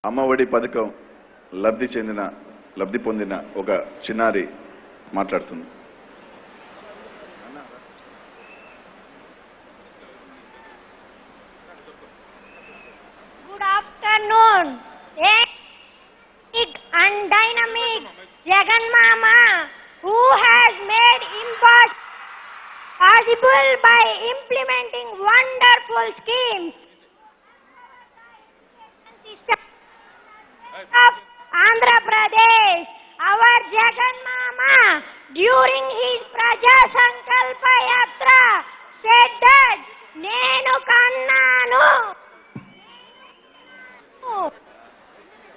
అమ్మఒడి పథకం లబ్ధి పొందిన ఒక చిన్నారి మాట్లాడుతుంది. Good afternoon. A big and dynamic Jagan Mama who has made impact possible by implementing wonderful schemes of Andhra Pradesh. Our Jagan Mama during his Praja Sankalpa Yatra said that Nenu Kannanu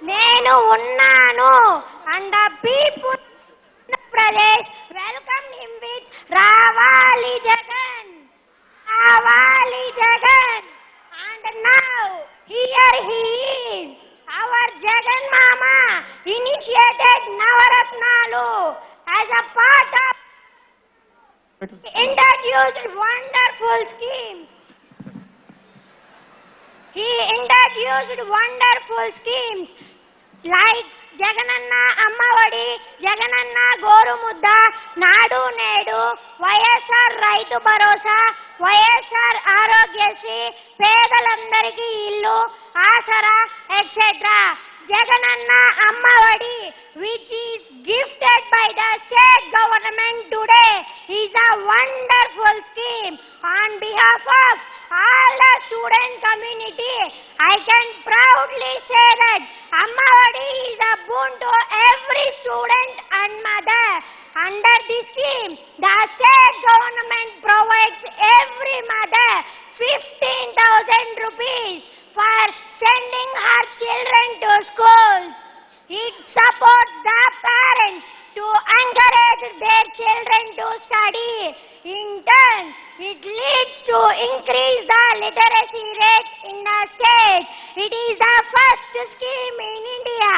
Nenu Unnanu, and the people of Andhra Pradesh welcomed him with Ravali Jagan, Ravali Jagan, and now here he is. Our Jagan Mama initiated Navaratnalu as a part of introduced wonderful schemes. He introduced wonderful schemes like Jagananna Ammavadi, Jagananna Goru Mudda, Nadu Nedu, YSR Raitu Bharosa, YSR Arogyasri, Pedalandariki Illu, Asara, etc. Jagananna Ammavadi, which is gifted by the state government today, is a wonderful scheme. On behalf of all the student community, I can proudly say that Ammavadi is a boon to every student and mother. Under this scheme, the state government provides every mother 15,000 rupees for sending her children to school. It supports the parents to encourage their children to study. In turn, it leads to increase the literacy rate in the state. It is the first scheme in India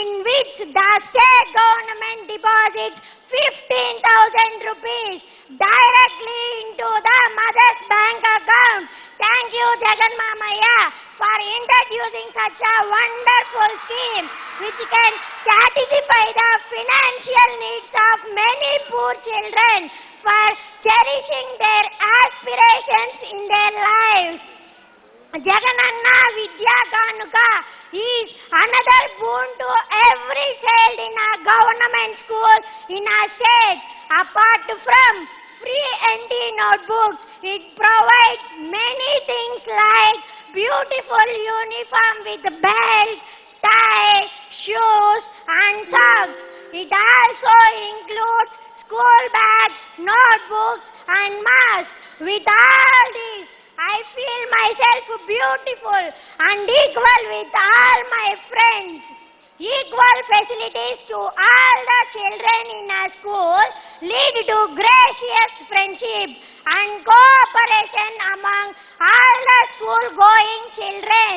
in which the state government deposits 15,000 rupees directly into the mother's bank account. Thank you, Jagan Mamaya, for introducing such a wonderful scheme which can satisfy the financial needs of many poor children for cherishing their aspirations in their lives. Jagananna Vidya Kanuka is another boon to every child in a government school in a state. Apart from free NT notebooks, it provides many things like beautiful uniform with belt, tie, shoes and socks. It also includes school bags, notebooks and masks. With all this, I feel myself beautiful and equal with all my friends. Equal facilities to all the children in a school lead to gracious friendship and cooperation among all the school-going children.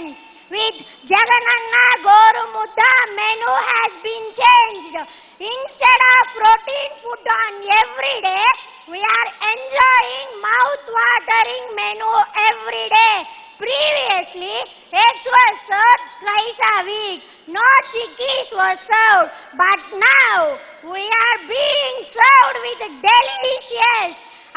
With Jagananna Goru Mudda, menu has been changed. Instead of routine food on every day, we are enjoying mouth-watering menu every day. Previously, eggs were served twice a week. No chickies were served. But now, we are being served with delicious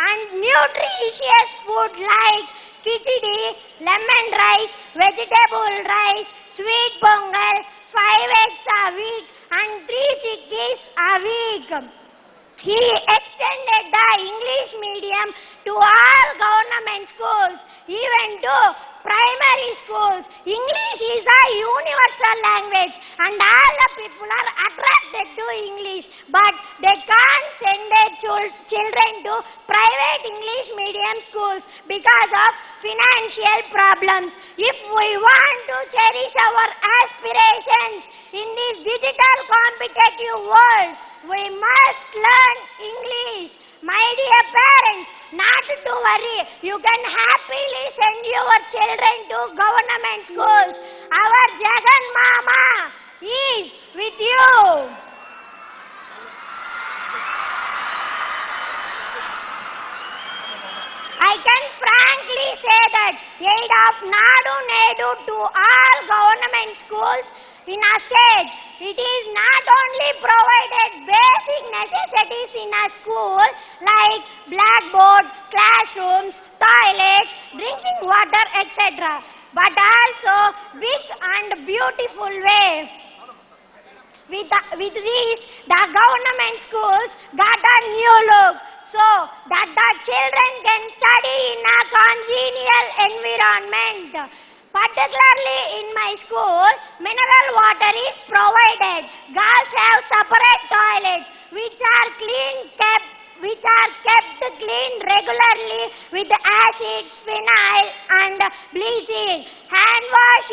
and nutritious food like khichdi, lemon rice, vegetable rice, sweet pongal, 5 eggs a week and 3 chickpeas a week. He extended the English medium to all government schools, even to primary schools. English is a universal language and all the people are attracted to English, but they can't send their children to private English medium schools because of financial problems. If we want to cherish our aspirations in this digital competitive world, we must learn English. My dear parents, not to worry, you can happily send your children to government schools. Our Jagan Mama is with you. I can frankly say that aid of Nadu Nedu to all government schools in our state. It is not only provided basic necessities in a school like blackboards, classrooms, toilets, drinking water, etc., but also big and beautiful ways. With these, the government schools got a new look so that the children can study in a congenial environment. Particularly in my school, mineral water is provided. Girls have separate toilets which are kept clean regularly with acid, phenyl and bleaching. Hand wash,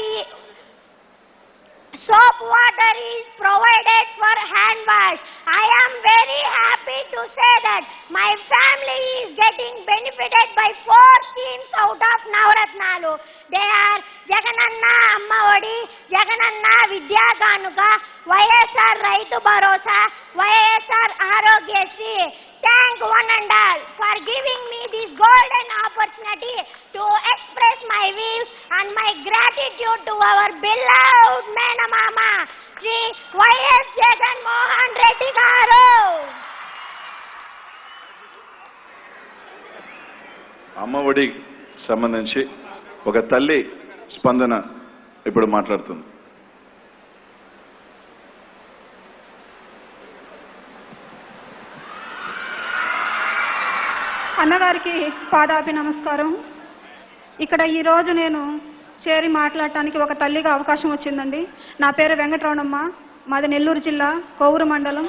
soap water is provided for hand wash. I am very happy to say that my family is getting benefited by 4 schemes out of Navaratnalu. They are Jagananna Amma Odi, Jagananna Vidya Kanuka, YSR Raitu Bharosa, YSR Arogyasri. Thank one and all for giving me this golden opportunity to express my views and my gratitude to our beloved Menamama, Sri Y.S. Jagan Mohan Reddy Garu. Amma Vodi సంబంధించి ఒక తల్లి స్పందన ఇప్పుడు మాట్లాడుతుంది. అన్నగారికి పాదాభి నమస్కారం. ఇక్కడ ఈరోజు నేను చేరి మాట్లాడటానికి ఒక తల్లిగా అవకాశం వచ్చిందండి. నా పేరు వెంకటరమణమ్మ. మాది నెల్లూరు జిల్లా కోవూరు మండలం,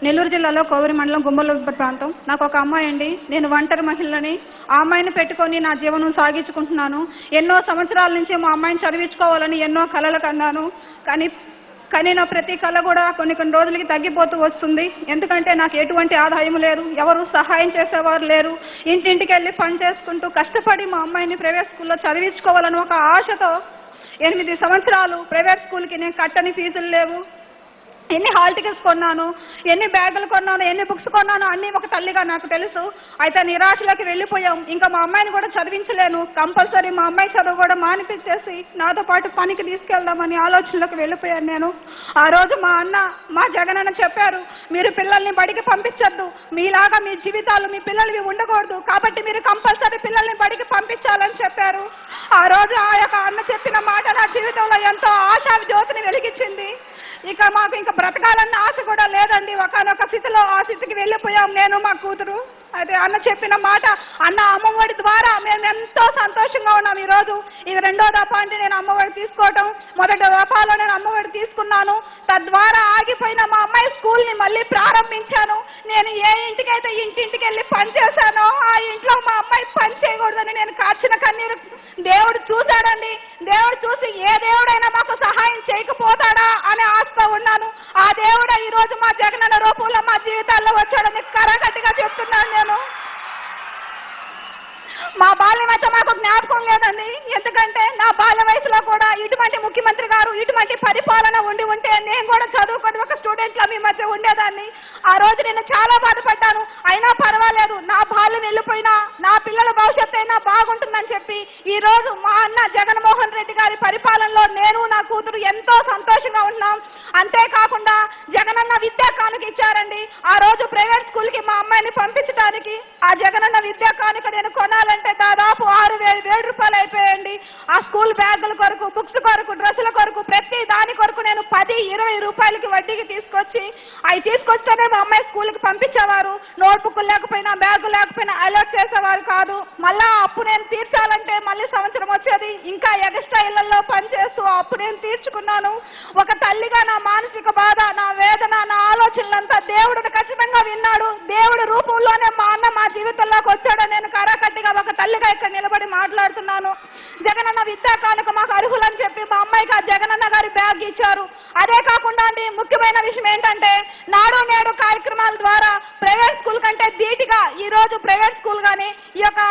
నెల్లూరు జిల్లాలో కోవూరు మండలం గుమ్మలూరు ప్రాంతం. నాకు ఒక అమ్మాయి అండి. నేను ఒంటరి మహిళని. ఆ అమ్మాయిని పెట్టుకొని నా జీవనం సాగించుకుంటున్నాను. ఎన్నో సంవత్సరాల నుంచి మా అమ్మాయిని చదివించుకోవాలని ఎన్నో కలలు కన్నాను. కానీ నా ప్రతి కళ కూడా కొన్ని రోజులకి తగ్గిపోతూ వస్తుంది. ఎందుకంటే నాకు ఎటువంటి ఆదాయం లేదు, ఎవరు సహాయం చేసేవారు లేరు. ఇంటింటికి వెళ్ళి పని చేసుకుంటూ కష్టపడి మా అమ్మాయిని ప్రైవేట్ స్కూల్లో చదివించుకోవాలని ఒక ఆశతో 8 సంవత్సరాలు ప్రైవేట్ స్కూల్కి నేను కట్టని ఫీజులు లేవు. ఎన్ని హాల్ టికెట్స్ కొన్నాను, ఎన్ని బ్యాగులు కొన్నాను, ఎన్ని బుక్స్ కొన్నాను అన్నీ ఒక తల్లిగా నాకు తెలుసు. అయితే నిరాశలోకి వెళ్ళిపోయాం. ఇంకా మా అమ్మాయిని కూడా చదివించలేను. కంపల్సరీ మా అమ్మాయి చదువు కూడా మానిపించేసి నాతో పాటు పనికి తీసుకెళ్దామని ఆలోచనలోకి వెళ్ళిపోయాను నేను. ఆ రోజు మా అన్న, మా జగనన్న చెప్పారు, మీరు పిల్లల్ని బడికి పంపించద్దు, మీలాగా మీ జీవితాలు మీ పిల్లలవి ఉండకూడదు, కాబట్టి మీరు కంపల్సరీ పిల్లల్ని బడికి పంపించాలని చెప్పారు. ఆ రోజు ఆ యొక్క అన్న చెప్పిన మాట నా జీవితంలో ఎంతో ఆశా జ్యోతిని వెలిగించింది. ఇక మాకు ఇంకా బ్రతకాలన్న ఆశ కూడా లేదండి. ఒకనొక స్థితిలో ఆ స్థితికి వెళ్ళిపోయాం నేను, మా కూతురు. అదే అన్న చెప్పిన మాట, అన్న అమ్మఒడి ద్వారా మేము ఎంతో సంతోషంగా ఉన్నాం. ఈరోజు ఇది 2వ దఫా అంటే నేను అమ్మఒడి తీసుకోవటం. మొదటి దఫాలో నేను అమ్మఒడి తీసుకున్నాను. తద్వారా ఆగిపోయిన మా అమ్మాయి స్కూల్ని మళ్ళీ ప్రారంభించాను. నేను ఏ ఇంటికైతే ఇంటింటికి వెళ్ళి పని చేశానో ఆ ఇంట్లో మా అమ్మాయి పని చేయకూడదని నేను కాచిన కన్నీరు దేవుడు చూశాడండి. దేవుడు చూసి ఏ దేవుడైనా మాకు సహాయం చేయకపోతాడా అనే ఆశతో ఉన్నాను. ఆ దేవుడు ఈ రోజు మా జగనన్న రూపంలో మా జీవితాల్లో వచ్చాడని కరగట్టిగా చెప్తున్నాను నేను. మా బాల్యం అయితే మాకు జ్ఞాపకం లేదండి. ఎందుకంటే నా బాల్య వయసులో కూడా ఇటువంటి ముఖ్యమంత్రి గారు, ఇటువంటి పరిపాలన ఉంటే నేను కూడా చదువుకొని ఒక స్టూడెంట్లా మీ మధ్య ఉండేదాన్ని. ఆ రోజు నేను చాలా బాధపడ్డాను. అయినా పర్వాలేదు, నా బాల్యం వెళ్ళిపోయినా నా పిల్లల భవిష్యత్తు అయినా బాగుంటుందని చెప్పి ఈ రోజు మా అన్న జగన్మోహన్ రెడ్డి గారి పరిపాలనలో నేను నా కూతురు ఎంతో సంతోషంగా ఉన్నాం. అంతేకాకుండా జగనన్న విద్యా కానుక ఇచ్చారండి. ఆ రోజు ప్రైవేట్ స్కూల్కి మా అమ్మాయిని పంపించడానికి ఆ జగనన్న విద్యా కానుక నేను కొనాలంటే దాదాపు 6,000 రూపాయలు అయిపోయాయండి. ఆ స్కూల్ బ్యాగుల కొరకు, బుక్స్ కొరకు, డ్రెస్సుల కొరకు, ప్రతి దాని కొరకు నేను 10-20 రూపాయలకి వడ్డీకి అవి తీసుకొస్తేనే మా అమ్మాయి స్కూల్కి పంపించేవారు. నోట్బుక్లు లేకపోయినా, బ్యాగు లేకపోయినా అలర్ట్ చేసేవారు కాదు. మళ్ళా అప్పు నేను తీర్చాలంటే మళ్ళీ సంవత్సరం వచ్చేది. ఇంకా ఎక్స్ట్రా ఇళ్లలో పనిచేస్తూ అప్పు నేను తీర్చుకున్నాను. ఒక తల్లిగా నా మానసిక బాధ, నా వేదన, నా ఆలోచనలంతా దేవుడు ఖచ్చితంగా విన్నాడు. దేవుడి రూపంలోనే మా అన్న మా జీవితంలోకి వచ్చాడని నేను కరాకట్టిగా ఒక తల్లిగా ఇక్కడ నిలబడి మాట్లాడుతున్నాను. జగనన్న విద్యా కానుక మాకు అర్హులని చెప్పి మా అమ్మాయికి ఆ జగనన్న గారి బ్యాగ్ ఇచ్చారు. అదే కాకుండా అండి, ముఖ్యమైన విషయం ఏంటంటే నాడు నేడు కార్యక్రమాల ద్వారా ప్రైవేట్ స్కూల్ కంటే ధీటుగా ఈ రోజు ప్రైవేట్ స్కూల్ కానీ ఈ యొక్క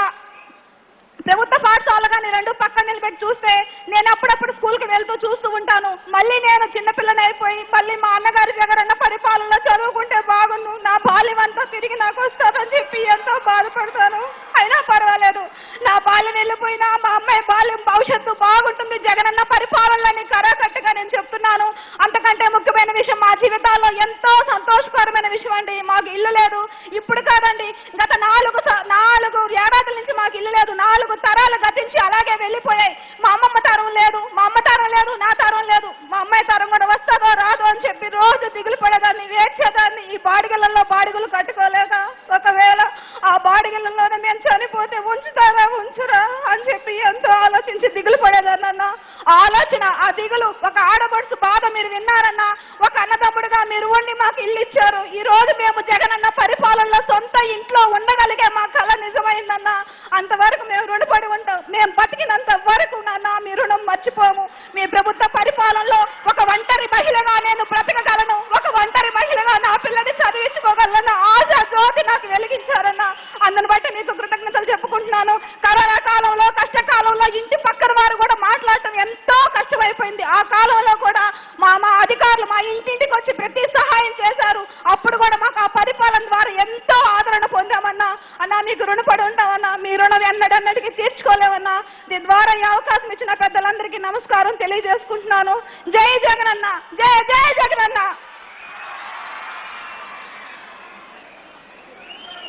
ప్రభుత్వ పాఠశాల కానీ రెండు పక్కన నిలబెట్టి చూస్తే నేను అప్పుడప్పుడు స్కూల్కి వెళ్తూ చూస్తూ ఉంటాను. మళ్ళీ నేను చిన్నపిల్లని అయిపోయి మళ్ళీ మా అన్నగారి జగనన్న పరిపాలనలో చదువుకుంటే బాగుండు, నా బాల్యం అంతా తిరిగి నాకు వస్తుందని చెప్పి ఎంతో బాధపడతాను. అయినా పర్వాలేదు, నా బాల్యం వెళ్ళిపోయినా మా అమ్మాయి బాల్యం భవిష్యత్తు బాగుంటుంది జగనన్న పరిపాలనని కరాకట్టుగా నేను చెప్తున్నాను. అంతకంటే ముఖ్యమైన విషయం మా జీవితాల్లో ఎంతో సంతోషకరమైన విషయం అండి. మాకు ఇల్లు లేదు, ఇప్పుడు కాదండి, గత 4 ఏడాదుల నుంచి మాకు ఇల్లు లేదు. 4 తరాలు గతించి అలాగే వెళ్ళిపోయాయి. మా అమ్మమ్మ తరం లేదు, మా అమ్మ తరం లేదు, నా తరం లేదు, మా అమ్మాయి తరం కూడా వస్తుందో రాదో అని చెప్పి రోజు దిగులు పడేదాన్ని, వేడ్చేదాన్ని. ఈ బాడిగలలో బాడిగలు కట్టుకోలేక ఒకవేళ ఆ బాడిగలలోనే నేను చనిపోతే ఉంచురా అని చెప్పి ఎంతో ఆలోచించి దిగులు పడేదాన్ని అన్న. ఆలోచన, ఆ దిగులు, ఒక ఆడపడుచు బాధ మీరు విన్నారన్నా. ఒక అన్నదమ్ముడుగా మీరు ఉండి మాకు ఇల్లు ఇచ్చారు. ఈ రోజు మేము జగనన్న పరిపాలనలో సొంత ఇంట్లో ఉండగలిగే మా కళ నిజమైందన్న. అంతవరకు మేము రుణపడి ఉంటాం. మేము బతికినంత వరకు నాన్న మీ రుణం మర్చిపోము. మీ ప్రభుత్వ పరిపాలనలో ఒక ఒంటరి మహిళగా నేను బ్రతకగలను, ఒక ఒంటరి మహిళగా నా పిల్లని చదివించుకోగలన్న ఆశా జ్యోతి నాకు వెలిగించారన్న. అందుని బట్టి మీకు కృతజ్ఞతలు చెప్పుకుంటున్నాను. కరోనా కాలంలో, కష్టకాలంలో ఇంటి పక్కన వారు కూడా మాట్లాడటం ఎంతో కష్టమైపోయింది. ఆ కాలంలో కూడా మా అధికారులు మా ఇంటింటికి వచ్చి ప్రతి సహాయం చేశారు. అప్పుడు కూడా మాకు ఆ పరిపాలన ద్వారా ఎంతో ఆదరణ పొందామన్నా. అన్నా మీకు రుణపడి ఉంటామన్నా. మీ రుణం ఎన్నడన్నటికీ తీర్చుకోలేమన్నా. దీని ద్వారా ఈ అవకాశం ఇచ్చిన పెద్దలందరికీ నమస్కారం తెలియజేసుకుంటున్నాను. జై జగనన్న, జై జై